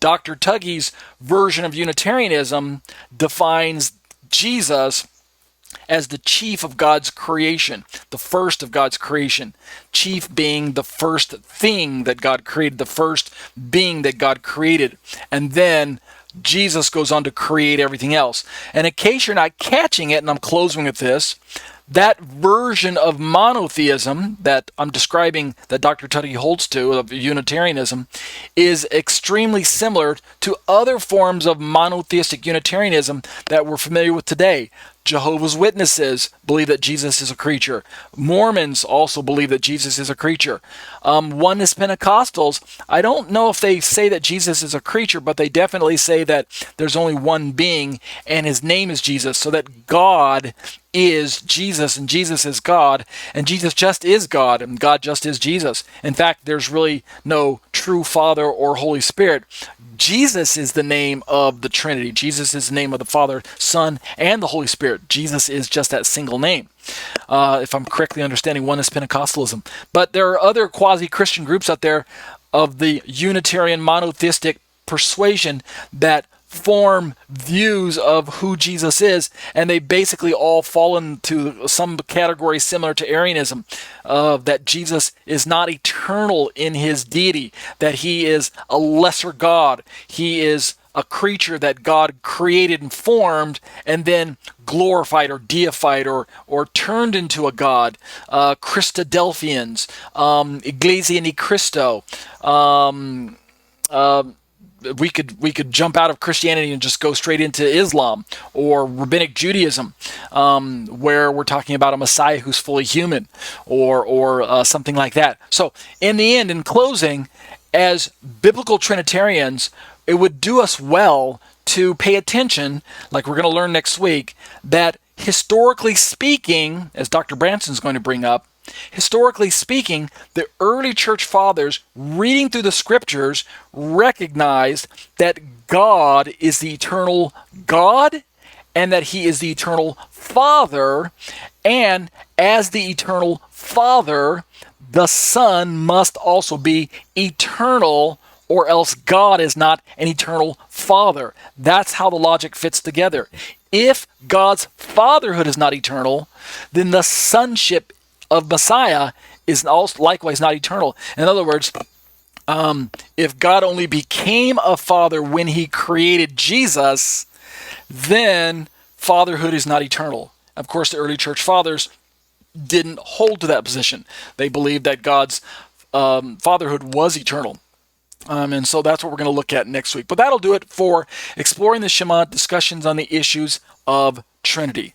Dr. Tuggy's version of Unitarianism defines Jesus as the chief of God's creation, the first of God's creation. Chief being the first thing that God created, the first being that God created. And then Jesus goes on to create everything else. And in case you're not catching it, and I'm closing with this, that version of monotheism that I'm describing, that Dr. Tuggy holds to, of Unitarianism, is extremely similar to other forms of monotheistic Unitarianism that we're familiar with today. Jehovah's Witnesses believe that Jesus is a creature. Mormons also believe that Jesus is a creature. Oneness Pentecostals, I don't know if they say that Jesus is a creature, but they definitely say that there's only one being, and his name is Jesus, so that God is Jesus, and Jesus is God, and Jesus just is God, and God just is Jesus. In fact, there's really no true Father or Holy Spirit. Jesus is the name of the Trinity. Jesus is the name of the Father, Son, and the Holy Spirit. Jesus is just that single name, if I'm correctly understanding Oneness Pentecostalism. But there are other quasi-Christian groups out there of the Unitarian monotheistic persuasion that form views of who Jesus is, and they basically all fall into some category similar to Arianism, that Jesus is not eternal in his deity, that he is a lesser God. He is a creature that God created and formed and then glorified or deified or turned into a god. Christadelphians, Iglesia Ni Cristo, we could jump out of Christianity and just go straight into Islam or Rabbinic Judaism, where we're talking about a Messiah who's fully human, or something like that. So in the end, in closing, as biblical Trinitarians, it would do us well to pay attention, like we're going to learn next week, that historically speaking, as Dr. Branson is going to bring up, historically speaking, the early church fathers, reading through the scriptures, recognized that God is the eternal God and that he is the eternal Father, and as the eternal Father, the Son must also be eternal, or else God is not an eternal Father. That's how the logic fits together. If God's fatherhood is not eternal, then the sonship of Messiah is also likewise not eternal. In other words, if God only became a father when he created Jesus, then fatherhood is not eternal. Of course, the early church fathers didn't hold to that position. They believed that God's fatherhood was eternal. And so that's what we're going to look at next week. But that'll do it for Exploring the Shema, discussions on the issues of Trinity.